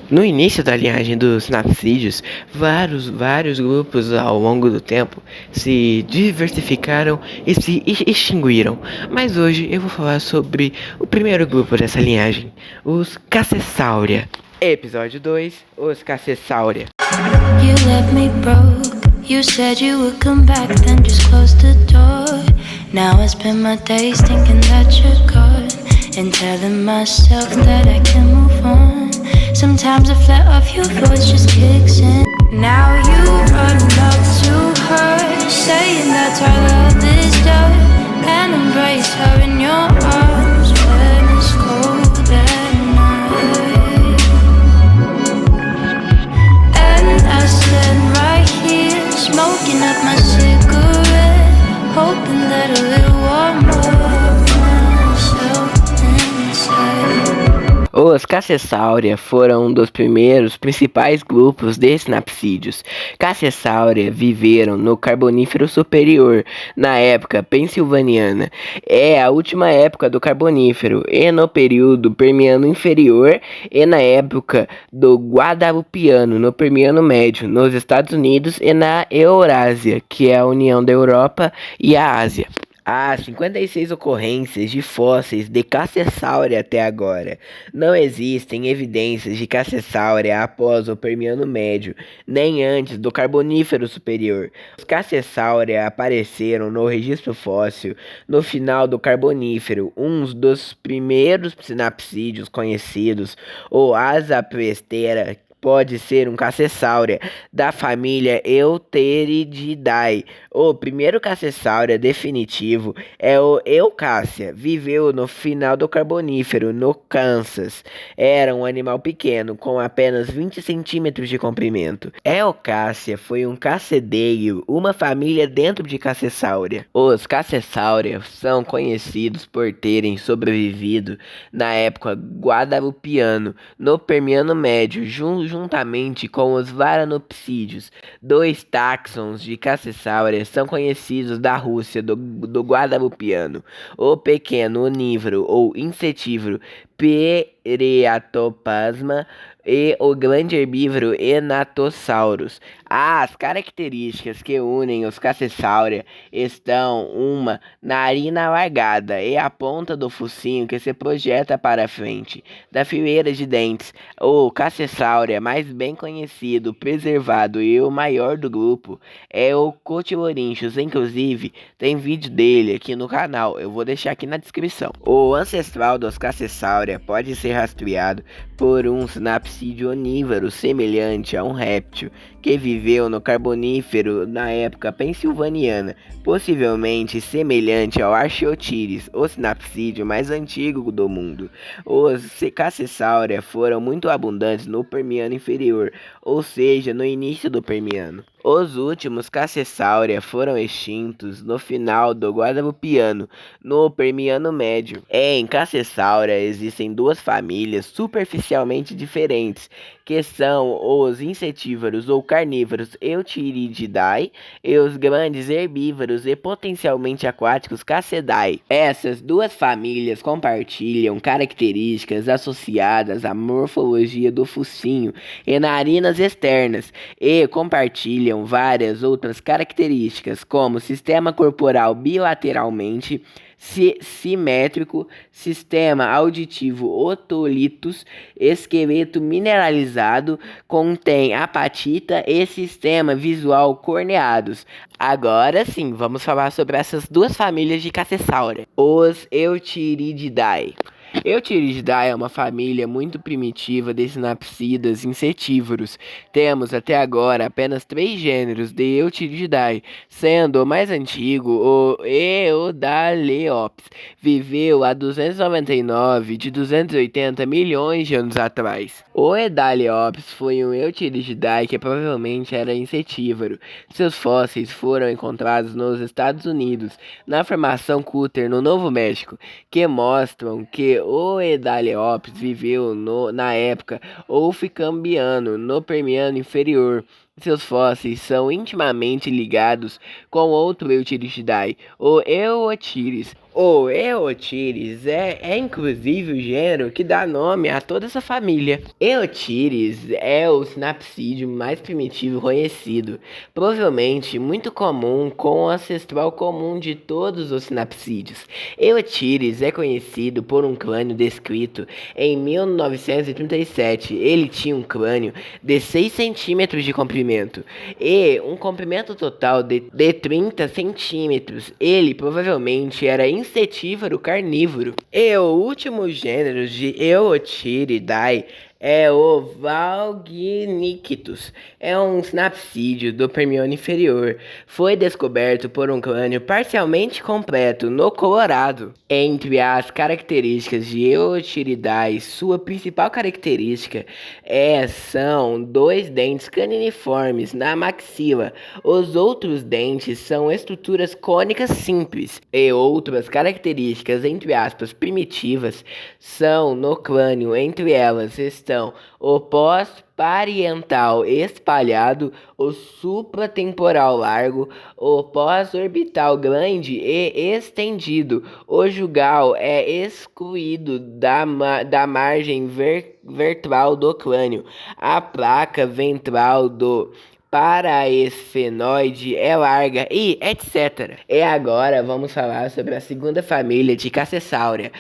No início da linhagem dos sinapsídeos, vários grupos ao longo do tempo se diversificaram e se extinguiram. Mas hoje eu vou falar sobre o primeiro grupo dessa linhagem, os Cassessauria. Episódio 2, os Cassessauria. You left me broke. You said you would come back, then just closed the door. Now I spend my days thinking that you're gone and telling myself that I can move on. Sometimes a flat of your voice just kicks in. Now you run up to her, saying that her love is done, and embrace her in your arms when it's cold at night. And I stand right here, smoking up my cigarette, hoping that a little warmer myself inside. Os Cassessauria foram um dos primeiros principais grupos de sinapsídeos. Cassessauria viveram no Carbonífero Superior, na época pensilvaniana. É a última época do Carbonífero, e no período Permiano Inferior, e na época do Guadalupiano, no Permiano Médio, nos Estados Unidos e na Eurásia, que é a união da Europa e a Ásia. Há 56 ocorrências de fósseis de Cassessauria até agora. Não existem evidências de Cassessauria após o Permiano Médio, nem antes do Carbonífero Superior. Os Cassessauria apareceram no registro fóssil no final do Carbonífero. Um dos primeiros sinapsídeos conhecidos, o Azaprestera, pode ser um Cassessauria da família Eutherididae. O primeiro Cassessauria definitivo é o Eucácia. Viveu no final do Carbonífero, no Kansas. Era um animal pequeno, com apenas 20 centímetros de comprimento. Eucácia foi um cascedeio, uma família dentro de Cassessauria. Os Cassessauria são conhecidos por terem sobrevivido na época Guadalupiano, no Permiano Médio, juntamente com os Varanopsídeos. Dois táxons de Cassessauria são conhecidos da Rússia do Guadalupiano: o pequeno onívoro ou insetívoro Pereatoplasma e o grande herbívoro Enatosaurus. As características que unem os Cassessauria estão uma narina alargada e a ponta do focinho que se projeta para a frente da fileira de dentes. O Cassessauria mais bem conhecido, preservado e o maior do grupo é o Cotylorinchus. Inclusive, tem vídeo dele aqui no canal, eu vou deixar aqui na descrição. O ancestral dos Cassessauria pode ser rastreado por um sinapsídeo onívoro semelhante a um réptil que viveu no Carbonífero na época pensilvaniana, possivelmente semelhante ao Archaeopteryx, o sinapsídeo mais antigo do mundo. Os Cassessauria foram muito abundantes no Permiano Inferior, ou seja, no início do Permiano. Os últimos Cassessauria foram extintos no final do Guadalupiano, no Permiano Médio. Em Cassessauria existem duas famílias superficialmente diferentes, que são os insetívoros ou carnívoros Eutherididae e os grandes herbívoros e potencialmente aquáticos Cassedae. Essas duas famílias compartilham características associadas à morfologia do focinho e narinas externas e compartilham várias outras características, como sistema corporal bilateralmente simétrico, sistema auditivo otolitos, esqueleto mineralizado, contém apatita e sistema visual corneados. Agora sim, vamos falar sobre essas duas famílias de Cassessauria, os Eutherididae. Eutherididae é uma família muito primitiva de sinapsidas insetívoros. Temos até agora apenas 3 gêneros de Eutherididae, sendo o mais antigo o Eodaleops. Viveu há 299 de 280 milhões de anos atrás. O Eodaleops foi um Eutherididae que provavelmente era insetívoro. Seus fósseis foram encontrados nos Estados Unidos, na formação Cutter, no Novo México, que mostram que o Eodaleops viveu na época Oficambiano, no Permiano Inferior, Seus fósseis são intimamente ligados com outro Eutherididae, o Eotiris. O Eotiris é inclusive o gênero que dá nome a toda essa família. Eotiris é o sinapsídeo mais primitivo conhecido, provavelmente muito comum com o ancestral comum de todos os sinapsídeos. Eotiris é conhecido por um crânio descrito em 1937. Ele tinha um crânio de 6 centímetros de comprimento e um comprimento total de 30 centímetros. Ele provavelmente era insetívoro carnívoro. E o último gênero de Eotiridae é o Valgininctus. É um sinapsídeo do Permiano inferior. Foi descoberto por um crânio parcialmente completo no Colorado. Entre as características de Eotiridae, sua principal característica são dois dentes caniniformes na maxila. Os outros dentes são estruturas cônicas simples. E outras características, entre aspas, primitivas, são no crânio. Entre elas estão o pós-parietal espalhado, o supratemporal largo, o pós-orbital grande e estendido. O jugal é excluído da margem ventral do crânio. A placa ventral do paraesfenoide é larga e etc. E agora vamos falar sobre a segunda família de Cassessauria.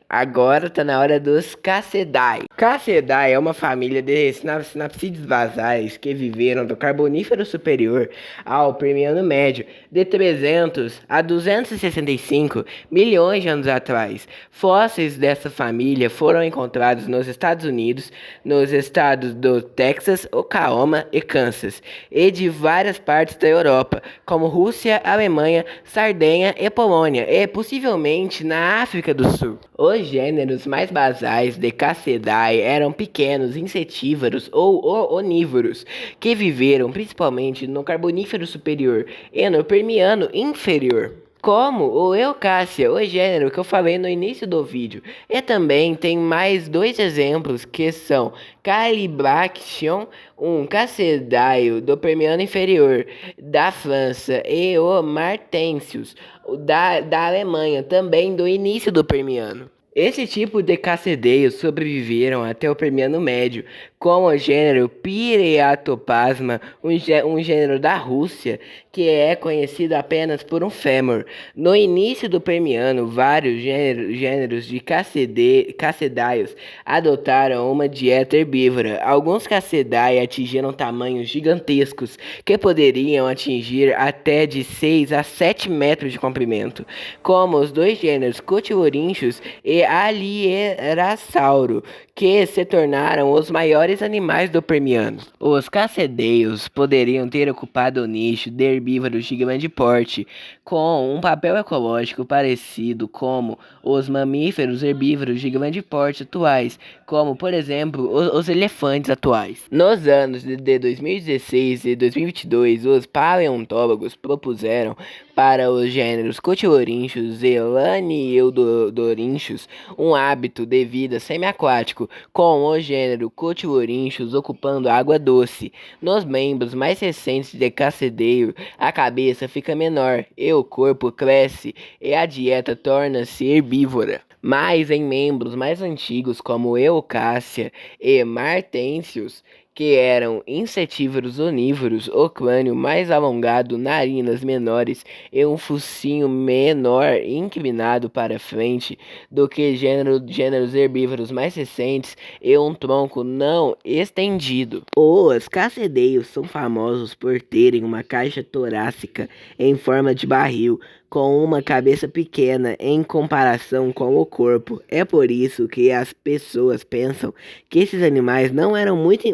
Agora tá na hora dos Cassedae. Cassedae é uma família de sinapsídeos basais que viveram do Carbonífero superior ao Permiano médio de 300 a 265 milhões de anos atrás. Fósseis dessa família foram encontrados nos Estados Unidos, nos estados do Texas, Oklahoma e Kansas, e de várias partes da Europa, como Rússia, Alemanha, Sardenha e Polônia, e possivelmente na África do Sul. Os gêneros mais basais de Cassedae eram pequenos insetívoros ou onívoros, que viveram principalmente no Carbonífero superior e no Permiano inferior, como o Eucácia, o gênero que eu falei no início do vídeo. E também tem mais dois exemplos que são Calibraction, um Cassedae do Permiano inferior da França, e o Martensius da Alemanha, também do início do Permiano. Esse tipo de cassedeios sobreviveram até o Permiano médio, como o gênero Pyreatoplasma, um gênero da Rússia, que é conhecido apenas por um fêmur. No início do Permiano, vários gêneros de cassedaios adotaram uma dieta herbívora. Alguns cassedai atingiram tamanhos gigantescos, que poderiam atingir até de 6 a 7 metros de comprimento, como os dois gêneros Cotilorinchus e Allierasauro, que se tornaram os maiores animais do Permiano. Os cassedeios poderiam ter ocupado o nicho de herbívoros de grande porte, com um papel ecológico parecido como os mamíferos herbívoros de grande porte atuais, como, por exemplo, os elefantes atuais. Nos anos de 2016 e 2022, os paleontólogos propuseram para os gêneros Cotilorinchus e Lanieldorinchus um hábito de vida semiaquático, com o gênero Cotilorinchus ocupando água doce. Nos membros mais recentes de cassedeio, a cabeça fica menor e o corpo cresce e a dieta torna-se herbívora. Mas em membros mais antigos, como Eucácia e Martensius, que eram insetívoros onívoros, o crânio mais alongado, narinas menores e um focinho menor inclinado para frente do que gêneros herbívoros mais recentes, e um tronco não estendido. Os cassedeios são famosos por terem uma caixa torácica em forma de barril, com uma cabeça pequena em comparação com o corpo. É por isso que as pessoas pensam que esses animais não eram muito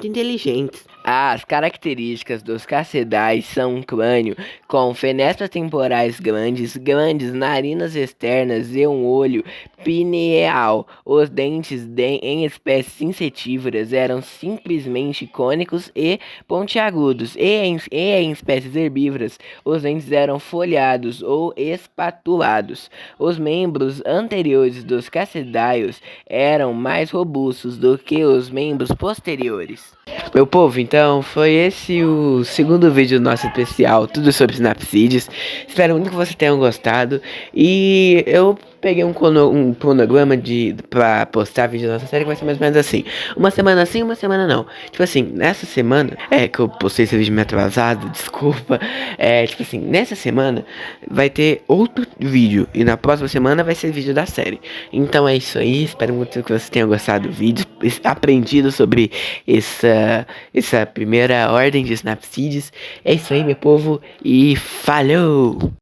inteligentes. As características dos cassedais são um crânio com fenestras temporais grandes, narinas externas e um olho pineal. Os dentes em espécies insetívoras eram simplesmente cônicos e pontiagudos, e em espécies herbívoras os dentes eram folhados ou espatulados. Os membros anteriores dos cassedaios eram mais robustos do que os membros posteriores. Meu povo, então foi esse o segundo vídeo do nosso especial, tudo sobre Snapseeds. Espero muito que vocês tenham gostado. E eu peguei um cronograma pra postar vídeo da nossa série que vai ser mais ou menos assim. Uma semana sim, uma semana não. Tipo assim, nessa semana, que eu postei esse vídeo meio atrasado, desculpa. Tipo assim, nessa semana vai ter outro vídeo. E na próxima semana vai ser vídeo da série. Então é isso aí, espero muito que vocês tenham gostado do vídeo, aprendido sobre essa primeira ordem de Snapseeds. É isso aí, meu povo, e falou!